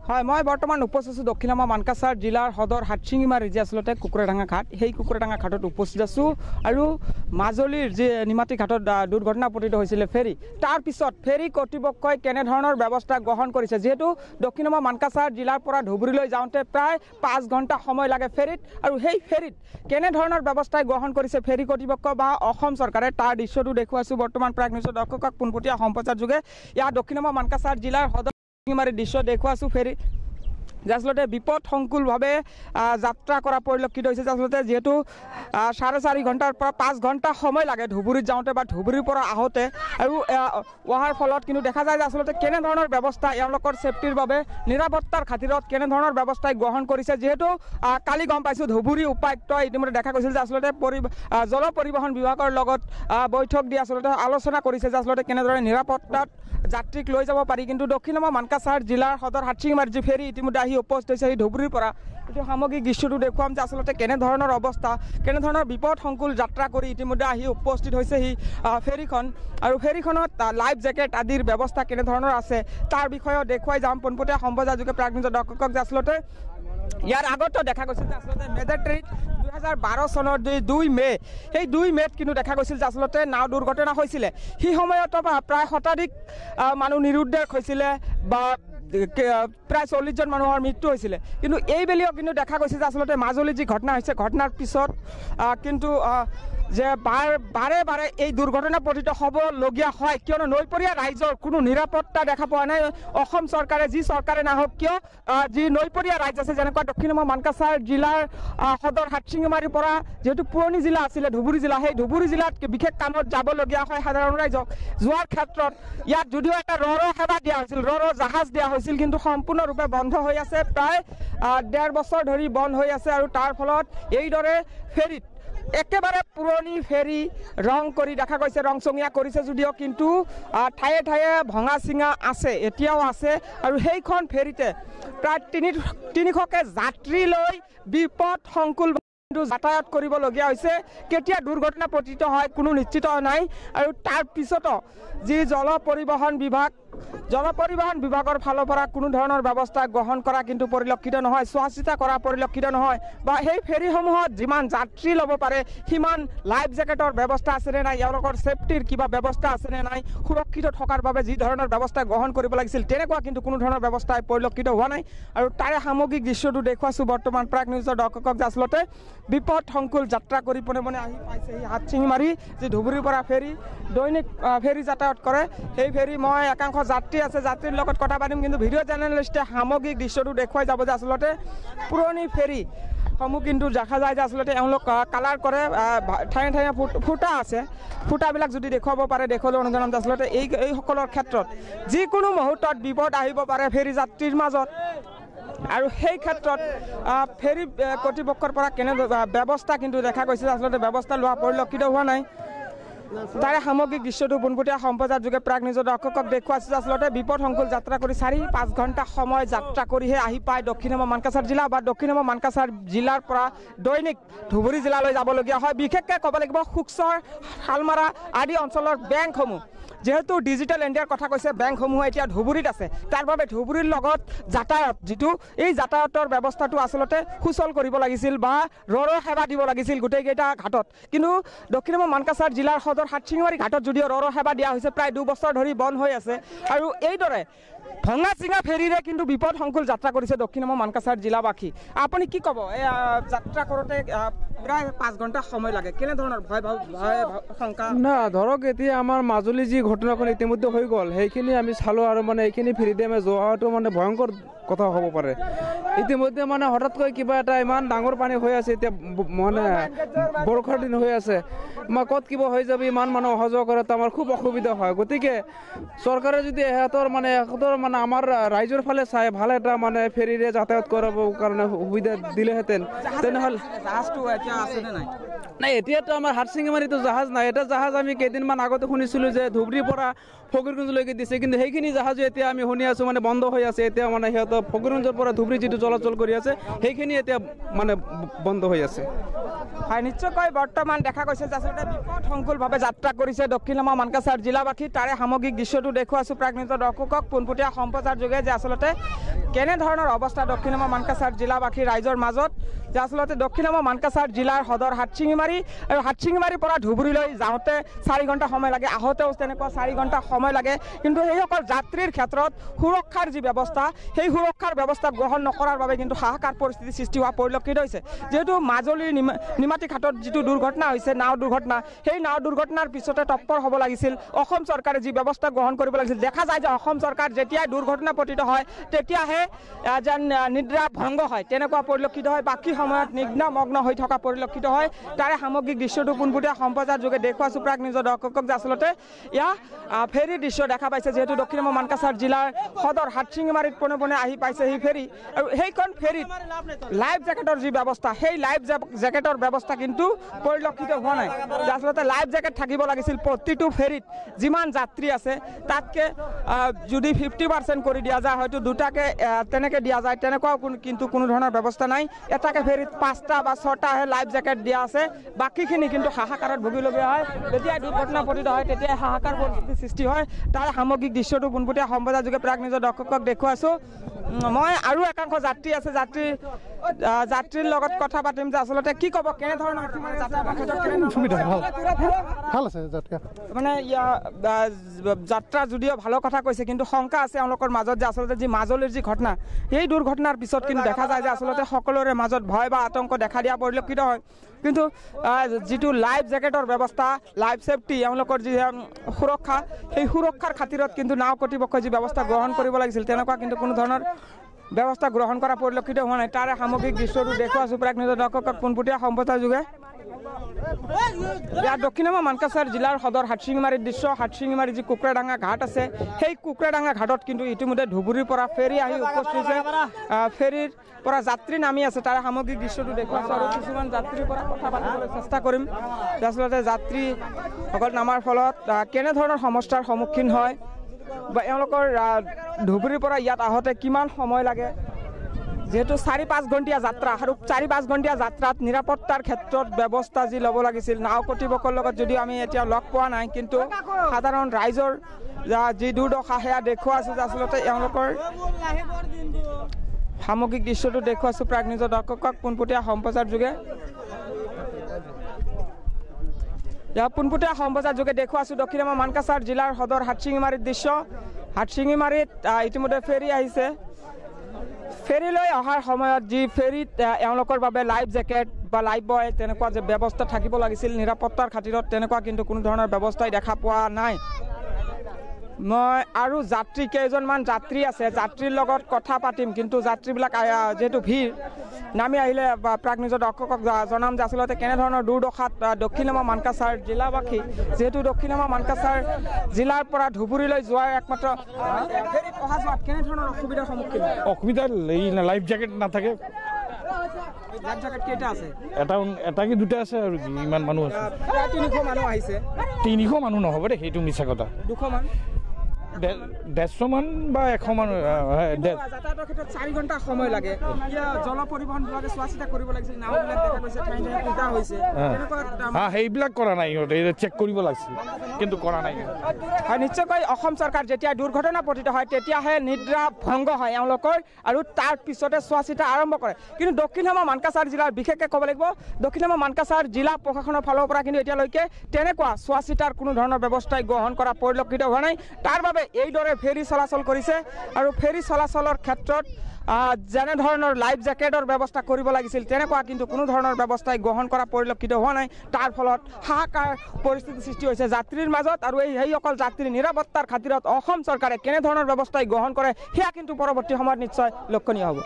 হয়, মই বৰ্তমান উপস্থিত আছোঁ দক্ষিণামৰ মানকাছাৰ জিলাৰ সদৰ হাটশিঙিমাৰী যি আচলতে কুকুৰাডাঙা ঘাট, সেই কুকুৰাডাঙা ঘাটত উপস্থিত আছোঁ। আৰু মাজুলীৰ যি নিমাতী ঘাটত দুৰ্ঘটনা পতিত হৈছিলে ফেৰী, তাৰ পিছত ফেৰী কৰ্তৃপক্ষই কেনেধৰণৰ ব্যৱস্থা গ্ৰহণ কৰিছে, যিহেতু দক্ষিণামৰ মানকাছাৰ জিলাৰ পৰা ধুবুৰীলৈ যাওঁতে প্ৰায় 5 ঘণ্টা সময় লাগে ফেৰীত, আৰু সেই ফেৰীত কেনেধৰণৰ ব্যৱস্থাই গ্ৰহণ কৰিছে ফেৰী কৰ্তৃপক্ষ বা অসম চৰকাৰে, তাৰ দৃশ্যটো দেখুৱাইছোঁ বৰ্তমান প্ৰাগ নিউজৰ দৰ্শকক পোনপটীয়া সম্প্ৰচাৰ যোগে। ইয়াৰ দক্ষিণামৰ মানকাছাৰ জিলাৰ সদৰ দৃশ্য দেখুৱাইছোঁ ফেৰী যে আচলতে বিপদসংকুলভাৱে যাত্ৰা কৰা পৰিলক্ষিত হৈছে। আচলতে যিহেতু 4.5 ঘণ্টাৰ পৰা 5 ঘণ্টা সময় লাগে ধুবুৰীত যাওঁতে বা ধুবুৰীৰ পৰা আহোঁতে, আৰু অহাৰ ফলত কিন্তু দেখা যায় যে আচলতে কেনেধৰণৰ ব্যৱস্থা এওঁলোকৰ ছেফটিৰ বাবে নিৰাপত্তাৰ খাতিৰত কেনেধৰণৰ ব্যৱস্থাই গ্ৰহণ কৰিছে। যিহেতু কালি গম পাইছোঁ ধুবুৰী উপায়ুক্তই ইতিমধ্যে দেখা গৈছিল যে আচলতে জল পৰিবহণ বিভাগৰ লগত বৈঠক দি আচলতে আলোচনা কৰিছে যে আচলতে কেনেদৰে নিৰাপত্তাত যাত্ৰীক লৈ যাব পাৰি। কিন্তু দক্ষিণামৰ মানকাছাৰ জিলাৰ সদৰ হাটশিঙিমাৰীৰ যি ফেৰী ইতিমধ্যে আহি উপস্থিত হৈছে সেই ধুবুৰীৰ পৰা, এইটো সামগ্ৰিক দৃশ্যটো দেখুৱাম যে আচলতে কেনেধৰণৰ অৱস্থা, কেনেধৰণৰ বিপদসংকুল যাত্ৰা কৰি ইতিমধ্যে আহি উপস্থিত হৈছে সেই ফেৰীখন, আৰু ফেৰীখনত লাইফ জেকেট আদিৰ ব্যৱস্থা কেনেধৰণৰ আছে তাৰ বিষয়েও দেখুৱাই যাম পোনপটীয়া সম্প্ৰচাৰ যোগে প্ৰাগ নিউজৰ দৰ্শকক। যে আচলতে ইয়াৰ আগতো দেখা গৈছিল যে আচলতে মেজেট্ৰিত 2012 চনৰ 2 মে, সেই 2 মেত কিন্তু দেখা গৈছিল যে আচলতে নাও দুৰ্ঘটনা হৈছিলে। সেই সময়তো প্ৰায় শতাধিক মানুহ নিৰুদ্দেশ হৈছিলে বা প্ৰায় 40 জন মানুহৰ মৃত্যু হৈছিলে। কিন্তু এইবেলিও কিন্তু দেখা গৈছে যে আচলতে মাজুলীত যি ঘটনা হৈছে, ঘটনাৰ পিছত কিন্তু যে বাৰে বাৰে এই দুৰ্ঘটনা পতিত হ'বলগীয়া হয়, কিয়নো নৈপৰীয়া ৰাইজৰ কোনো নিৰাপত্তা দেখা পোৱা নাই। অসম চৰকাৰে যি চৰকাৰে নাহক কিয়, যি নৈপৰীয়া ৰাইজ আছে, যেনেকুৱা দক্ষিণামৰ মানকাছাৰ জিলাৰ সদৰ হাটশিঙিমাৰীৰ পৰা যিহেতু পুৰণি জিলা আছিলে ধুবুৰী জিলা, সেই ধুবুৰী জিলাত বিশেষ কামত যাবলগীয়া হয় সাধাৰণ ৰাইজক। যোৱাৰ ক্ষেত্ৰত ইয়াত যদিও এটা সেৱা দিয়া হৈছিল, জাহাজ দিয়া হৈছিল, কিন্তু সম্পূৰ্ণৰূপে বন্ধ হৈ আছে, প্ৰায় 1.5 বছৰ ধৰি বন্ধ হৈ আছে। আৰু তাৰ ফলত এইদৰে ফেৰীত একেবাৰে পুৰণি ফেৰী ৰং কৰি দেখা গৈছে, ৰংচঙীয়া কৰিছে যদিও কিন্তু ঠায়ে ঠায়ে ভঙা চিঙা আছে, এতিয়াও আছে। আৰু সেইখন ফেৰীতে প্ৰায় 300কে যাত্ৰী লৈ বিপদসংকুল যাতায়াত কৰিবলগীয়া হৈছে। কেতিয়া দুৰ্ঘটনা পতিত হয় কোনো নিশ্চিত নাই। আৰু তাৰ পিছতো যি জল পৰিবহণ বিভাগৰ ফালৰ পৰা কোনো ধৰণৰ ব্যৱস্থা গ্ৰহণ কৰা কিন্তু পৰিলক্ষিত নহয়, চোৱা চিতা কৰা পৰিলক্ষিত নহয়, বা সেই ফেৰীসমূহত যিমান যাত্ৰী ল'ব পাৰে সিমান লাইফ জেকেটৰ ব্যৱস্থা আছেনে নাই, এওঁলোকৰ ছেফটিৰ কিবা ব্যৱস্থা আছেনে নাই, সুৰক্ষিত থকাৰ বাবে যি ধৰণৰ ব্যৱস্থা গ্ৰহণ কৰিব লাগিছিল তেনেকুৱা কিন্তু কোনো ধৰণৰ ব্যৱস্থাই পৰিলক্ষিত হোৱা নাই। আৰু তাৰে সামগ্ৰিক দৃশ্যটো দেখুৱাইছোঁ বৰ্তমান প্ৰাগ নিউজৰ দৰ্শকক যে আচলতে বিপদসংকুল যাত্ৰা কৰি পোনে পোনে আহি পাইছে সেই হাটশিঙিমাৰী, যি ধুবুৰীৰ পৰা ফেৰী দৈনিক ফেৰী যাতায়াত কৰে। সেই ফেৰী মই একাংশ যাত্ৰী আছে, যাত্ৰীৰ লগত কথা পাতিম, কিন্তু ভিডিঅ' জাৰ্নেলিষ্টে সামগ্ৰিক দৃশ্যটো দেখুৱাই যাব যে আচলতে পুৰণি ফেৰীসমূহ কিন্তু দেখা যায় যে আচলতে এওঁলোক কালাৰ কৰে, ঠায়ে ঠায়ে ফুটা আছে, ফুটাবিলাক যদি দেখুৱাব পাৰে দেখুৱালে অনুদান যে আচলতে এইসকলৰ ক্ষেত্ৰত যিকোনো মুহূৰ্তত বিপদ আহিব পাৰে ফেৰী যাত্ৰীৰ মাজত। আৰু সেই ক্ষেত্ৰত ফেৰী কৰ্তৃপক্ষৰ পৰা কেনে ব্যৱস্থা কিন্তু দেখা গৈছে, আচলতে ব্যৱস্থা লোৱা পৰিলক্ষিত হোৱা নাই। তাৰে সামগ্ৰিক দৃশ্যটো পোনপটীয়া সম্প্ৰচাৰ যোগে প্ৰাগ নিউজৰ দৰ্শকক দেখুৱাইছে যে আচলতে বিপদসংকুল যাত্ৰা কৰি 4-5 ঘণ্টা সময় যাত্ৰা কৰিহে আহি পায় দক্ষিণামৰ মানকাছাৰ জিলা, বা দক্ষিণামৰ মানকাছাৰ জিলাৰ পৰা দৈনিক ধুবুৰী জিলালৈ যাবলগীয়া হয়। বিশেষকৈ ক'ব লাগিব সুকচৰ, শালমাৰা আদি অঞ্চলৰ বেংকসমূহ, যেহেতু ডিজিটেল ইণ্ডিয়াৰ কথা কৈছে, বেংকসমূহ এতিয়া ধুবুৰীত আছে, তাৰ বাবে ধুবুৰীৰ লগত যাতায়াত এই যাতায়াতৰ ব্যৱস্থাটো আচলতে সুচল কৰিব লাগিছিল বা সেৱা দিব লাগিছিল গোটেইকেইটা ঘাটত। কিন্তু দক্ষিণামৰ মানকাছাৰ জিলাৰ সদৰ হাটশিঙিমাৰী ঘাটত যদিও সেৱা দিয়া হৈছে, প্ৰায় 2 বছৰ ধৰি বন্ধ হৈ আছে। আৰু এইদৰে ভঙা চিঙা ফেৰীৰে কিন্তু বিপদসংকুল যাত্ৰা কৰিছে দক্ষিণামৰ মানকাছাৰ জিলাবাসী। আপুনি কি ক'ব, এই যাত্ৰা কৰোঁতে প্ৰায় 5 ঘণ্টা সময় লাগে, কেনেধৰণৰ ভয় শংকা? না ধৰক এতিয়া আমাৰ মাজুলী যি ঘটনাখন ইতিমধ্যে হৈ গ'ল সেইখিনি আমি চালোঁ, আৰু মানে এইখিনি ফেৰীতে আমি যোৱাটো মানে ভয়ংকৰ কথা হ'ব পাৰে। ইতিমধ্যে মানে হঠাৎকৈ কিবা এটা ইমান ডাঙৰ পানী হৈ আছে, এতিয়া মানে বৰষাৰ দিন হৈ আছে, ক'ত কিবা হৈ যাব, ইমান মানুহ অহা যোৱা কৰাত আমাৰ খুব অসুবিধা হয়। গতিকে চৰকাৰে যদি ইহঁতৰ মানে আমাৰ ৰাইজৰ ফালে চাই ভাল এটা মানে ফেৰীৰে যাতায়াত কৰাবৰ কাৰণে সুবিধা দিলেহেঁতেন তেনেহ'লে। নাই এতিয়াতো আমাৰ হাটশিঙিমাৰীতো জাহাজ নাই। এটা জাহাজ আমি কেইদিনমান আগতে শুনিছিলোঁ যে ধুবুৰীৰ পৰা ফকীৰগঞ্জলৈকে দিছে, কিন্তু সেইখিনি জাহাজো এতিয়া আমি শুনি আছোঁ মানে বন্ধ হৈ আছে। এতিয়া মানে সিহঁতৰ ফকীৰগঞ্জৰ পৰা ধুবুৰী যিটো চলাচল কৰি আছে সেইখিনি এতিয়া মানে বন্ধ হৈ আছে। হয়, নিশ্চয়কৈ বৰ্তমান দেখা গৈছে যে আচলতে বিপদসংকুলভাৱে যাত্ৰা কৰিছে দক্ষিণামা মানকাছাৰ জিলাবাসী। তাৰে সামগ্ৰিক দৃশ্যটো দেখুৱাইছোঁ প্ৰাগনিত দৰ্শকক পোনপটীয়া সম্প্ৰচাৰ যোগে যে আচলতে কেনেধৰণৰ অৱস্থা দক্ষিণামা মানকাছাৰ জিলাবাসী ৰাইজৰ মাজত, যে আচলতে দক্ষিণামা মানকাছাৰ জিলাৰ সদৰ হাটশিঙিমাৰী, আৰু হাটশিঙিমাৰীৰ পৰা ধুবুৰীলৈ যাওঁতে 4 ঘণ্টা সময় লাগে, আহোঁতেও তেনেকুৱা 4 ঘণ্টা সময় লাগে। কিন্তু সেইসকল যাত্ৰীৰ ক্ষেত্ৰত সুৰক্ষাৰ যি ব্যৱস্থা, সেই সুৰক্ষাৰ ব্যৱস্থা গ্ৰহণ নকৰাৰ বাবে কিন্তু হাহাকাৰ পৰিস্থিতিৰ সৃষ্টি হোৱা পৰিলক্ষিত হৈছে। যিহেতু মাজুলীৰ নিমাতী ঘাটত যিটো দুৰ্ঘটনা হৈছে, নাও দুৰ্ঘটনা, সেই নাও দুৰ্ঘটনাৰ পিছতে তৎপৰ হ'ব লাগিছিল অসম চৰকাৰে, যি ব্যৱস্থা গ্ৰহণ কৰিব লাগিছিল। দেখা যায় যে অসম চৰকাৰ যেতিয়াই দুৰ্ঘটনা পতিত হয় তেতিয়াহে যেন নিদ্ৰা ভংগ হয়, তেনেকুৱা পৰিলক্ষিত হয়। বাকী সময়ত নিম্নমগ্ন হৈ থকা পৰিলক্ষিত হয়। তাৰে সামগ্ৰিক দৃশ্যটো পোনপটীয়া সম্প্ৰচাৰ যোগে দেখুৱাইছোঁ প্ৰাক নিজৰ দৰ্শকক যে আচলতে এয়া ফেৰীৰ দৃশ্য দেখা পাইছে। যিহেতু দক্ষিণামা মানকাছাৰ জিলাৰ সদৰ হাটশিঙিমাৰীত পোনে পোনে আহি পাইছে সেই ফেৰী, আৰু সেইখন ফেৰীত লাইফ জেকেটৰ যি ব্যৱস্থা, সেই লাইফ জেকেটৰ ব্যৱস্থা কিন্তু পৰিলক্ষিত হোৱা নাই। আচলতে লাইফ জেকেট থাকিব লাগিছিল প্ৰতিটো ফেৰীত। যিমান যাত্ৰী আছে তাতকৈ যদি 50% কৰি দিয়া যায়, হয়তো 2টাকে তেনেকৈ দিয়া যায়, তেনেকুৱাও কিন্তু কোনো ধৰণৰ ব্যৱস্থা নাই। এটাকে ফেৰীত 5টা বা 6টাহে লাইফ জেকেট দিয়া আছে, বাকীখিনি কিন্তু হাহাকাৰত ভুগিবলগীয়া হয়। যেতিয়াই দুৰ্ঘটনা পতিত হয় তেতিয়াই হাহাকাৰ পৰিস্থিতিৰ সৃষ্টি হয়। তাৰ সামগ্ৰিক দৃশ্যটো পোনপটীয়া সম্প্ৰচাৰ যোগে প্ৰাক নিজৰ দৰ্শকক দেখুৱাইছোঁ। মই আৰু একাংশ যাত্ৰী আছে, যাত্ৰীৰ লগত কথা পাতিম যে আচলতে কি ক'ব, কেনেধৰণৰ সুবিধা ভাল আছে মানে যাত্ৰা যদিও ভালৰ কথা কৈছে, কিন্তু শংকা আছে এওঁলোকৰ মাজত যে আচলতে যি মাজুলীৰ যি ঘটনা, সেই দুৰ্ঘটনাৰ পিছত কিন্তু দেখা যায় যে আচলতে সকলোৰে মাজত ভয় বা আতংক দেখা দিয়া পৰিলক্ষিত হয়। কিন্তু যিটো লাইফ জেকেটৰ ব্যৱস্থা, লাইফ ছেফটি, এওঁলোকৰ যি সুৰক্ষা, সেই সুৰক্ষাৰ খাতিৰত কিন্তু নাও কৰ্তৃপক্ষই যি ব্যৱস্থা গ্ৰহণ কৰিব লাগিছিল তেনেকুৱা কিন্তু কোনো ধৰণৰ ব্যৱস্থা গ্ৰহণ কৰা পৰিলক্ষিত হোৱা নাই। তাৰে সামগ্ৰিক দৃশ্যটো দেখুৱাইছোঁ প্ৰাক নিজৰ দৰ্শকক পোনপটীয়া সম্প্ৰচাৰ যোগে। ইয়াত দক্ষিণামা মানকাছাৰ জিলাৰ সদৰ হাটশিঙিমাৰীৰ দৃশ্য। হাটশিঙিমাৰীৰ যি কুকুৰাডাঙা ঘাট আছে, সেই কুকুৰাডাঙা ঘাটত কিন্তু ইতিমধ্যে ধুবুৰীৰ পৰা ফেৰী আহি উপস্থিত হৈছে। ফেৰীৰ পৰা যাত্ৰী নামি আছে, তাৰে সামগ্ৰিক দৃশ্যটো দেখুৱাইছোঁ আৰু কিছুমান যাত্ৰীৰ পৰা কথা পাতিবলৈ চেষ্টা কৰিম। আচলতে যাত্ৰীসকল নামাৰ ফলত কেনেধৰণৰ সমস্যাৰ সন্মুখীন হয় বা এওঁলোকৰ ধুবুৰীৰ পৰা ইয়াত আহোঁতে কিমান সময় লাগে। যিহেতু 4-5 ঘণ্টীয়া যাত্ৰা, আৰু 4-5 ঘণ্টীয়া যাত্ৰাত নিৰাপত্তাৰ ক্ষেত্ৰত ব্যৱস্থা যি ল'ব লাগিছিল, নাও কৰ্তৃপক্ষৰ লগত যদিও আমি এতিয়া লগ পোৱা নাই, কিন্তু সাধাৰণ ৰাইজৰ যি দুৰ্দশা সেয়া দেখুৱাইছোঁ যে আচলতে এওঁলোকৰ সামগ্ৰিক দৃশ্যটো দেখুৱাইছোঁ প্ৰাক নিজৰ দৰ্শকক পোনপটীয়া সম্প্ৰচাৰ যোগে। পোনপটীয়া সম্প্ৰচাৰ যোগে দেখুৱাইছোঁ দক্ষিণামা মানকাছাৰ জিলাৰ সদৰ হাটশিঙিমাৰীৰ দৃশ্য। হাটশিঙিমাৰীত ইতিমধ্যে ফেৰী আহিছে। ফেৰীলৈ অহাৰ সময়ত যি ফেৰীত এওঁলোকৰ বাবে লাইফ জেকেট বা লাইফ বয় তেনেকুৱা যে ব্যৱস্থা থাকিব লাগিছিল নিৰাপত্তাৰ খাতিৰত, তেনেকুৱা কিন্তু কোনো ধৰণৰ ব্যৱস্থাই দেখা পোৱা নাই। মই আৰু কেইজনমান যাত্ৰী আছে, যাত্ৰীৰ লগত কথা পাতিম, কিন্তু যাত্ৰীবিলাক যিহেতু ভিৰ নামি আহিলে প্ৰাক নিজৰ দৰ্শকক জনাম যে আচলতে কেনেধৰণৰ দুৰ্দশাত দক্ষিণামা মানকাছাৰ জিলাবাসী, যিহেতু দক্ষিণামা মানকাছাৰ জিলাৰ পৰা ধুবুৰীলৈ যোৱাৰ একমাত্ৰ ফেৰীত অহা যোৱাত কেনেধৰণৰ অসুবিধাৰ সন্মুখীন হয়। অসুবিধা লাইফ জেকেট নাথাকে। লাইফ জেকেট কেইটা আছে? এটা কি 2টা আছে, আৰু কি ইমান মানুহ আছে? 300 মানুহ আহিছে। 300 মানুহ নহ'ব দেই, সেইটো মিছা কথা। 200 মান, 150 মান বা 100 মান। যাতায়াতৰ ক্ষেত্ৰত 4 ঘণ্টা সময় লাগে। জল পৰিবহণ বিভাগে চোৱা চিতা কৰিব লাগিছিল। নাওবিলাক দেখা গৈছে ঠাই ঠাই ফুটা হৈছে, সেইবিলাক কৰা নাই, সিহঁতে চেক কৰিব লাগিছিল, কিন্তু কৰা নাই। হয়, নিশ্চয়কৈ অসম চৰকাৰ যেতিয়া দুৰ্ঘটনা পতিত হয় তেতিয়াহে নিদ্ৰা ভংগ হয় এওঁলোকৰ, আৰু তাৰ পিছতে চোৱা চিতা আৰম্ভ কৰে। কিন্তু দক্ষিণামা মানকাছাৰ জিলাৰ বিশেষকৈ ক'ব লাগিব, দক্ষিণামা মানকাছাৰ জিলা প্ৰশাসনৰ ফালৰ পৰা কিন্তু এতিয়ালৈকে তেনেকুৱা চোৱা চিতাৰ কোনো ধৰণৰ ব্যৱস্থাই গ্ৰহণ কৰা পৰিলক্ষিত হোৱা নাই। তাৰ বাবে এইদৰে ফেৰী চলাচল কৰিছে, আৰু ফেৰী চলাচলৰ ক্ষেত্ৰত যেনে ধৰণৰ লাইফ জেকেটৰ ব্যৱস্থা কৰিব লাগিছিল তেনেকুৱা কিন্তু কোনো ধৰণৰ ব্যৱস্থাই গ্ৰহণ কৰা পৰিলক্ষিত হোৱা নাই। তাৰ ফলত হাহাকাৰ পৰিস্থিতিৰ সৃষ্টি হৈছে যাত্ৰীৰ মাজত, আৰু সেইসকল যাত্ৰীৰ নিৰাপত্তাৰ খাতিৰত অসম চৰকাৰে কেনেধৰণৰ ব্যৱস্থাই গ্ৰহণ কৰে সেয়া কিন্তু পৰৱৰ্তী সময়ত নিশ্চয় লক্ষণীয় হ'ব।